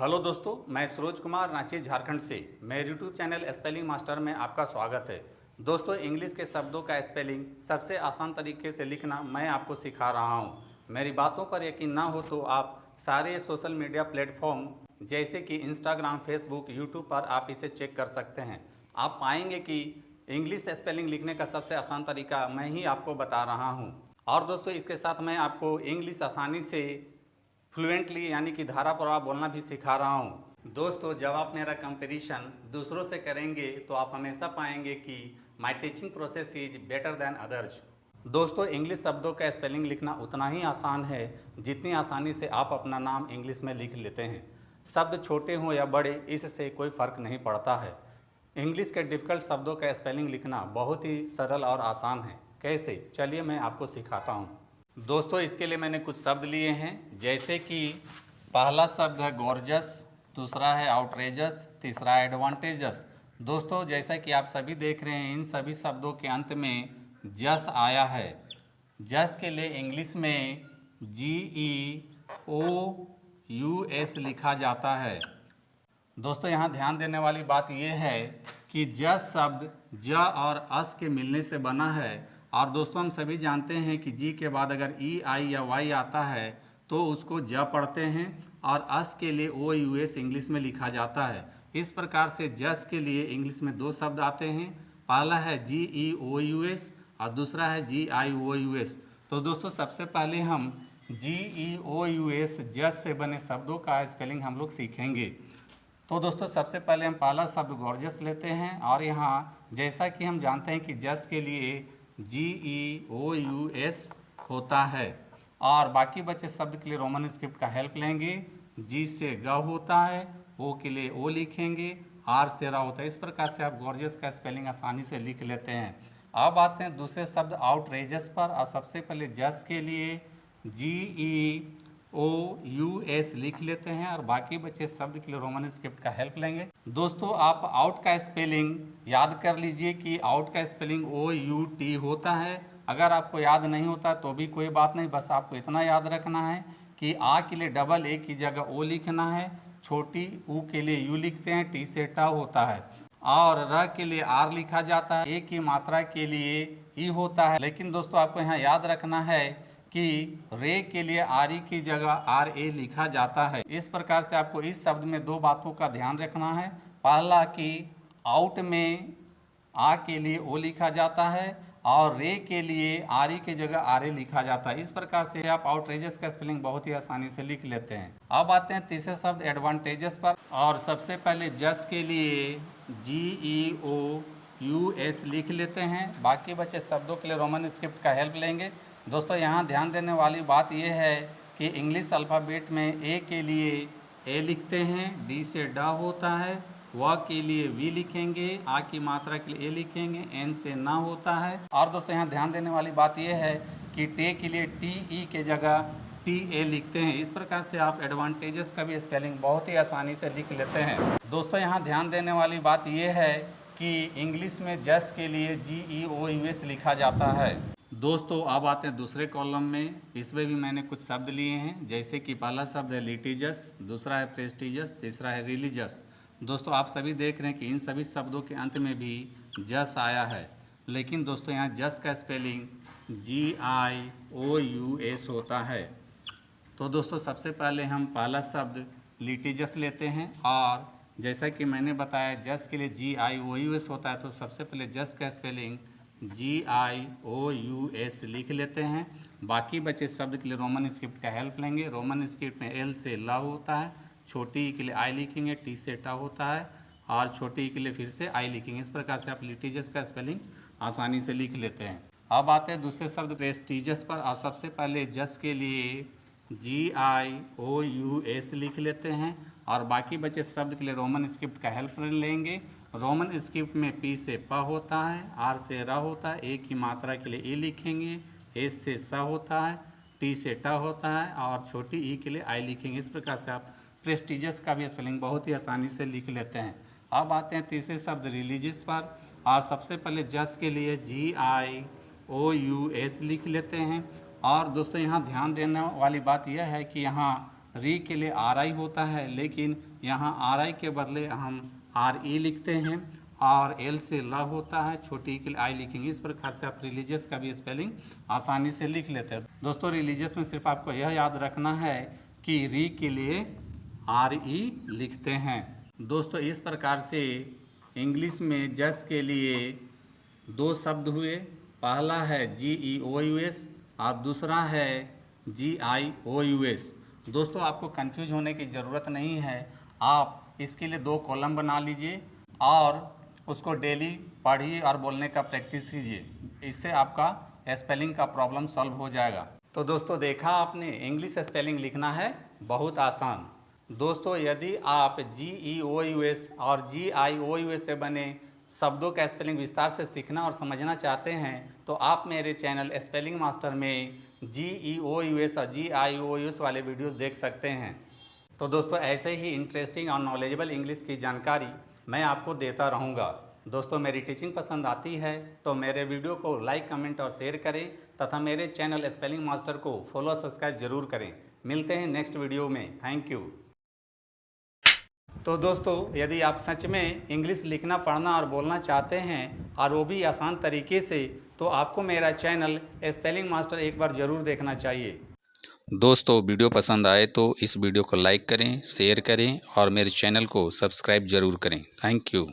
Hello दोस्तों, मैं सरोज कुमार रांची झारखंड से मेरे यूट्यूब चैनल स्पेलिंग मास्टर में आपका स्वागत है। दोस्तों, इंग्लिश के शब्दों का स्पेलिंग सबसे आसान तरीके से लिखना मैं आपको सिखा रहा हूं। मेरी बातों पर यकीन ना हो तो आप सारे सोशल मीडिया प्लेटफॉर्म जैसे कि इंस्टाग्राम, फेसबुक, यूट्यूब पर आप इसे चेक कर सकते हैं। आप पाएंगे कि इंग्लिश स्पेलिंग लिखने का सबसे आसान तरीका मैं ही आपको बता रहा हूँ। और दोस्तों, इसके साथ मैं आपको इंग्लिश आसानी से फ्लुएंटली यानी कि धारा प्रवाह बोलना भी सिखा रहा हूँ। दोस्तों, जब आप मेरा कंपैरिजन दूसरों से करेंगे तो आप हमेशा पाएंगे कि my teaching process is better than others. दोस्तों, इंग्लिश शब्दों का स्पेलिंग लिखना उतना ही आसान है जितनी आसानी से आप अपना नाम इंग्लिश में लिख लेते हैं। शब्द छोटे हों या बड़े, इससे कोई फ़र्क नहीं पड़ता है। इंग्लिश के डिफ़िकल्ट शब्दों का स्पेलिंग लिखना बहुत ही सरल और आसान है। कैसे? चलिए मैं आपको सिखाता हूँ। दोस्तों, इसके लिए मैंने कुछ शब्द लिए हैं, जैसे कि पहला शब्द है गॉर्जस, दूसरा है आउटरेजस, तीसरा है एडवांटेजस। दोस्तों, जैसा कि आप सभी देख रहे हैं, इन सभी शब्दों के अंत में जस आया है। जस के लिए इंग्लिश में GEOUS लिखा जाता है। दोस्तों, यहाँ ध्यान देने वाली बात यह है कि जस शब्द ज और अस के मिलने से बना है। और दोस्तों, हम सभी जानते हैं कि जी के बाद अगर EI या Y आता है तो उसको ज पढ़ते हैं और अस के लिए OUS इंग्लिश में लिखा जाता है। इस प्रकार से जस के लिए इंग्लिश में दो शब्द आते हैं, पहला है GEOUS और दूसरा है GIOUS। तो दोस्तों, सबसे पहले हम GEOUS जस से बने शब्दों का स्पेलिंग हम लोग सीखेंगे। तो दोस्तों, सबसे पहले हम पहला शब्द गॉर्जियस लेते हैं और यहाँ जैसा कि हम जानते हैं कि जस के लिए GEOUS होता है और बाकी बचे शब्द के लिए रोमन स्क्रिप्ट का हेल्प लेंगे। जी से ग होता है, ओ के लिए ओ लिखेंगे, आर से रा होता है। इस प्रकार से आप गॉर्जियस का स्पेलिंग आसानी से लिख लेते हैं। अब आते हैं दूसरे शब्द आउटरेजस पर और सबसे पहले जस के लिए GEOUS लिख लेते हैं और बाकी बचे शब्द के लिए रोमन स्क्रिप्ट का हेल्प लेंगे। दोस्तों, आप आउट का स्पेलिंग याद कर लीजिए कि आउट का स्पेलिंग OUT होता है। अगर आपको याद नहीं होता तो भी कोई बात नहीं, बस आपको इतना याद रखना है कि आ के लिए डबल ए की जगह ओ लिखना है, छोटी ऊ के लिए यू लिखते हैं, टी से टा होता है, और र के लिए आर लिखा जाता है, ए की मात्रा के लिए ई होता है। लेकिन दोस्तों, आपको यहाँ याद रखना है कि रे के लिए आर ई की जगह RA लिखा जाता है। इस प्रकार से आपको इस शब्द में दो बातों का ध्यान रखना है। पहला कि आउट में आ के लिए ओ लिखा जाता है और रे के लिए RE की जगह RA लिखा जाता है। इस प्रकार से आप आउटरेजस का स्पेलिंग बहुत ही आसानी से लिख लेते हैं। अब आते हैं तीसरे शब्द एडवांटेजस पर और सबसे पहले जस के लिए GEOUS लिख लेते हैं। बाकी बचे शब्दों के लिए रोमन स्क्रिप्ट का हेल्प लेंगे। दोस्तों, यहाँ ध्यान देने वाली बात यह है कि इंग्लिश अल्फ़ाबेट में ए के लिए ए लिखते हैं, डी से ड होता है, व के लिए वी लिखेंगे, आ की मात्रा के लिए ए लिखेंगे, एन से ना होता है। और दोस्तों, यहाँ ध्यान देने वाली बात यह है कि टे के लिए TE के जगह TA लिखते हैं। इस प्रकार से आप एडवांटेजेस का भी स्पेलिंग बहुत ही आसानी से लिख लेते हैं। दोस्तों, यहाँ ध्यान देने वाली बात यह है कि इंग्लिश में जस के लिए GEOUS लिखा जाता है। दोस्तों, अब आते हैं दूसरे कॉलम में। इसमें भी मैंने कुछ शब्द लिए हैं, जैसे कि पहला शब्द है लिटिजस, दूसरा है प्रेस्टिजियस, तीसरा है रिलीजियस। दोस्तों, आप सभी देख रहे हैं कि इन सभी शब्दों के अंत में भी जस आया है, लेकिन दोस्तों यहाँ जस का स्पेलिंग GIOUS होता है। तो दोस्तों, सबसे पहले हम पहला शब्द लिटिजस लेते हैं और जैसा कि मैंने बताया जस के लिए GIOUS होता है, तो सबसे पहले जस का स्पेलिंग GIOUS लिख लेते हैं। बाकी बचे शब्द के लिए रोमन स्क्रिप्ट का हेल्प लेंगे। रोमन स्क्रिप्ट में L से ला होता है, छोटी ई के लिए आई लिखेंगे, टी से टा होता है और छोटी ई के लिए फिर से आई लिखेंगे। इस प्रकार से आप लिटिजस का स्पेलिंग आसानी से लिख लेते हैं। अब आते हैं दूसरे शब्द प्रेस्टिजियस पर और सबसे पहले जस के लिए GIOUS लिख लेते हैं और बाकी बचे शब्द के लिए रोमन स्क्रिप्ट का हेल्प लेंगे। रोमन स्क्रिप्ट में P से प होता है, R से र होता है, ए की मात्रा के लिए ए लिखेंगे, एस से स होता है, टी से ट होता है और छोटी ई के लिए आई लिखेंगे। इस प्रकार से आप प्रेस्टिजियस का भी स्पेलिंग बहुत ही आसानी से लिख लेते हैं। अब आते हैं तीसरे शब्द रिलीजियस पर और सबसे पहले जस के लिए GIOUS लिख लेते हैं। और दोस्तों, यहाँ ध्यान देने वाली बात यह है कि यहाँ री के लिए आर आई होता है, लेकिन यहाँ आर आई के बदले हम आर ई लिखते हैं, और एल से ल होता है, छोटी के लिए आई लिखेंगे। इस प्रकार से आप रिलीजियस का भी स्पेलिंग आसानी से लिख लेते हैं। दोस्तों रिलीजियस में सिर्फ आपको यह याद रखना है कि री के लिए आर ई लिखते हैं। दोस्तों इस प्रकार से इंग्लिश में जज के लिए दो शब्द हुए, पहला है GEOUS और दूसरा है GIOUS। दोस्तों आपको कंफ्यूज होने की ज़रूरत नहीं है, आप इसके लिए 2 कॉलम बना लीजिए और उसको डेली पढ़िए और बोलने का प्रैक्टिस कीजिए, इससे आपका स्पेलिंग का प्रॉब्लम सॉल्व हो जाएगा। तो दोस्तों देखा आपने, इंग्लिश स्पेलिंग लिखना है बहुत आसान। दोस्तों यदि आप GEOUS और GIOUS से बने शब्दों का स्पेलिंग विस्तार से सीखना और समझना चाहते हैं तो आप मेरे चैनल स्पेलिंग मास्टर में GEOUS और GIOUS वाले वीडियोस देख सकते हैं। तो दोस्तों ऐसे ही इंटरेस्टिंग और नॉलेजेबल इंग्लिश की जानकारी मैं आपको देता रहूँगा। दोस्तों मेरी टीचिंग पसंद आती है तो मेरे वीडियो को लाइक, कमेंट और शेयर करें तथा मेरे चैनल स्पेलिंग मास्टर को फॉलो सब्सक्राइब जरूर करें। मिलते हैं नेक्स्ट वीडियो में। Thank you. तो दोस्तों यदि आप सच में इंग्लिश लिखना, पढ़ना और बोलना चाहते हैं और वो भी आसान तरीके से, तो आपको मेरा चैनल स्पेलिंग मास्टर एक बार ज़रूर देखना चाहिए। दोस्तों वीडियो पसंद आए तो इस वीडियो को लाइक करें, शेयर करें और मेरे चैनल को सब्सक्राइब जरूर करें। Thank you.